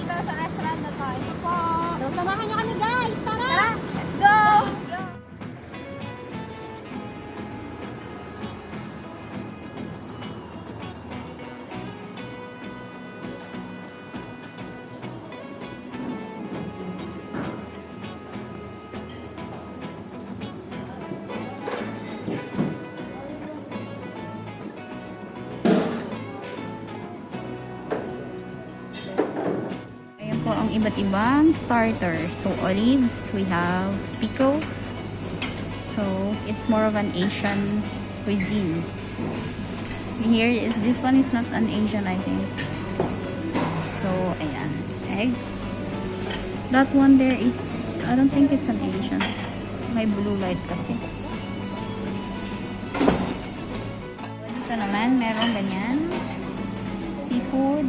dito sa restaurant na to. Ito po. So, samahan nyo kami guys! Tara! Tara, let's go! Let's go! Ayan po ang iba't ibang starter. So, olives, we have pickles. So, it's more of an Asian cuisine. Here, this one is not an Asian, I think. So, ayan. Egg. That one there is, I don't think it's an Asian. May blue light kasi. Dito naman, meron ganyan. Seafood.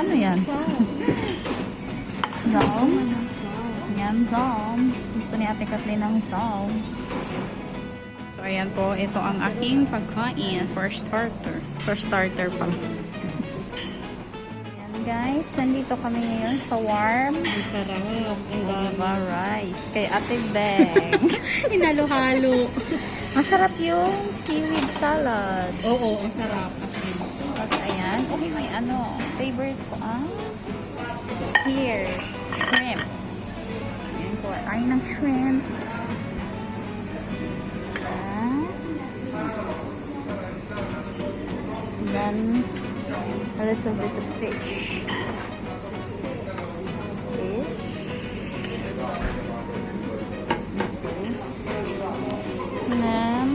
Ano yan? Zalm. Yan, zalm. Gusto ni Ate Kathleen ng zalm. So, ayan po. Ito ang aking pagkain for starter. For starter pa. Ayan, guys. Nandito kami ngayon sa warm. Ang sarap. Ang Java rice. Kay Ate Beng. Hinalo-halo. Masarap yung seaweed salad. Oo, ang sarap. As in. At ayan, may ano, favorite ko here, shrimp. Ayan po, tayo ng shrimp. Then, a little bit of fish. Fish. Then,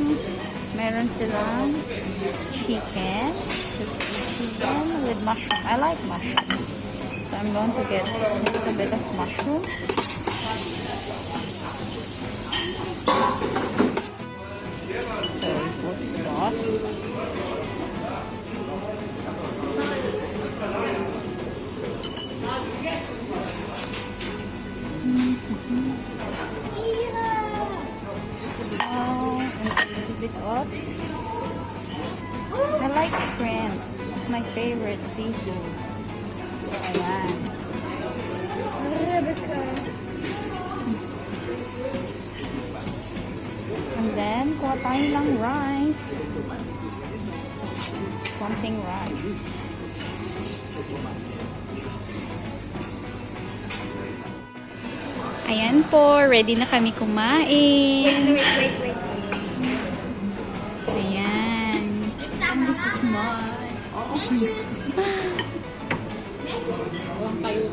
meron silang chicken. Chicken with mushroom. I like mushroom. So I'm going to get a little bit of mushroom. So we put sauce. Oh, and a little bit of. I like shrimp. It's my favorite seafood. So, ayan. And then, kuha tayo ng rice. Something rice. Ayan po, ready na kami kumain. Wait. Ayan. And this is mine. Huwag kayo.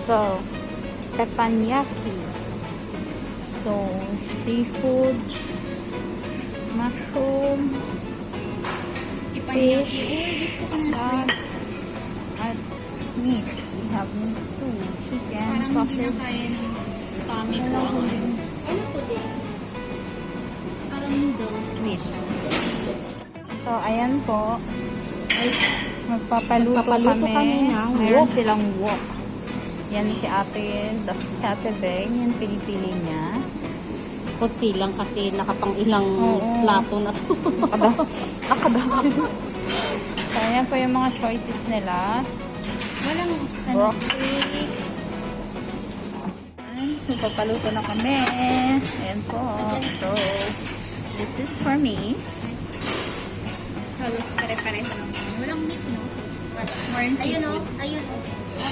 So, teppanyaki. So, seafood, mushroom, fish, ducks, at meat. We have meat too. Chicken, Parang hindi na sausage. kaya ng tummy ko ang ano. Ano to din? Parang noodles meat. So, ayan po. Magpapaluto Magpapaluto kami ng Meron wok. silang wok. Yan si ate Beng. Yan pinipili niya. Kunti lang kasi nakapang ilang Oo. plato na to. Nakadami. So, ayan po yung mga choices nila. Walang Broccoli. Magpapaluto na kami. Ayan po. So, this is for me. halos pare-pareho lang. Walang meat, no? More in Ayun o, seafood. ayun.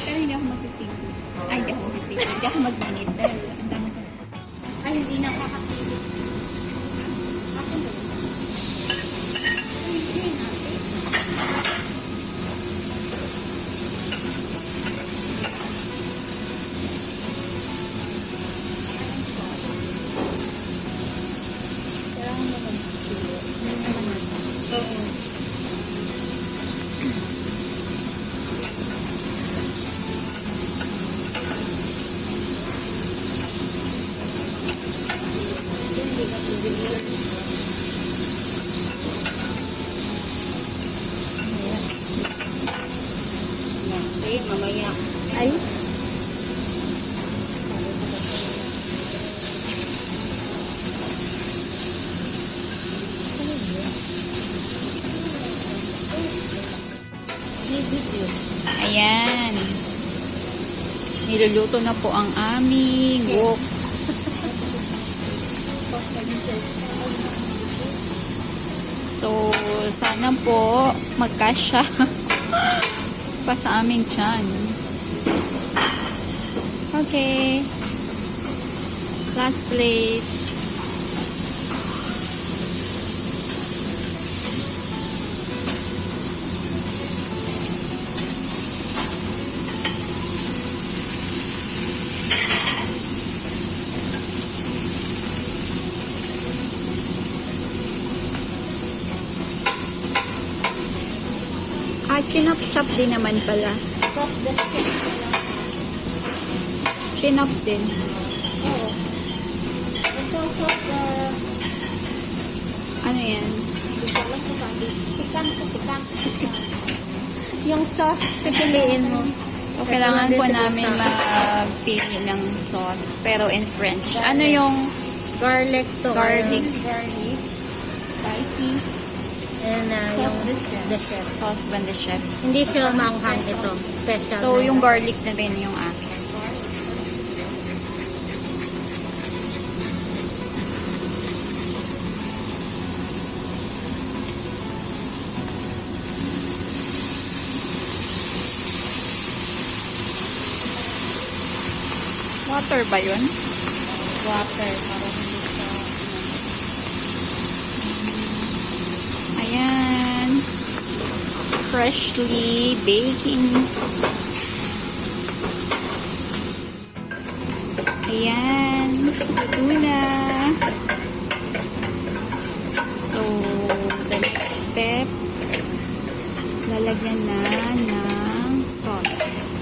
Pero hindi ako magsi-seafood. Ay, hindi ako magsi-seafood. Hindi ako mag-meat dahil ang dami ko. Ay, hindi nakakapili. Ay, mamaya. Ay. Ayan. Niluluto na po ang aming wok. So, sana po magkasya pa sa aming tiyan. Okay. Last plate. Chinop-chop din naman pala. Chinop din. Ano yan? Yung sauce, pipiliin mo. So, kailangan po namin magpili ng sauce, pero in French. Ano yung Garlic to. garlic? Garlic. Spicy. And yung the chef. Sauce ban de chef. Hindi siya maanghang ito. Special. So, yung garlic na din yung akin. Water ba yun? water. Para hindi siya. Ayan. Freshly baking. Ayan. Luto na. So, the next step, lalagyan na ng sauce.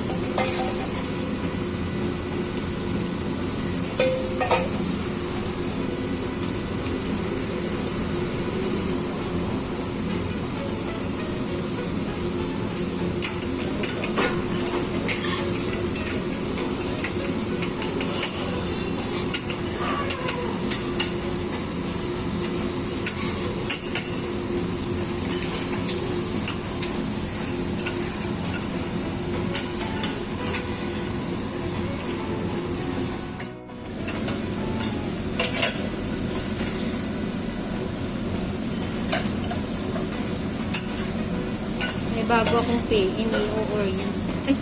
May bago akong pay. Ini-orient. Ay,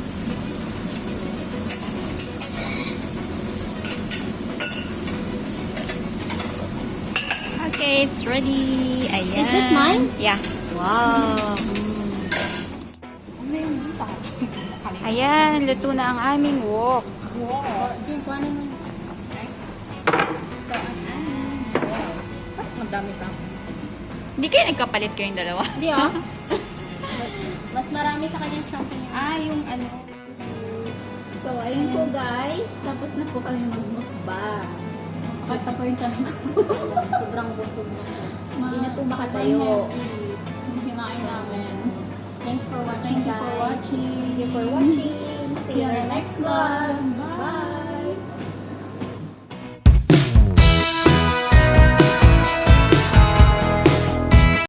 Okay, it's ready. Ayan. Is this mine? Yeah. wow. Ano yung sa Ayan, luto na ang aming wok. Jim, kuha naman. So, ang aming Madami sa Hindi kayo nagkapalit kayong dalawa? Hindi ah. mas marami sa kanyang champignon. Yung ano. So, ayun po guys. Tapos na po kami magmukbang. Sakit na po yung tanong ko. Sobrang busog na po. Hindi na po makatayo. Yung kinain namin. Thanks for watching, Thank you for guys. watching. Thank you for watching. See you on the next vlog.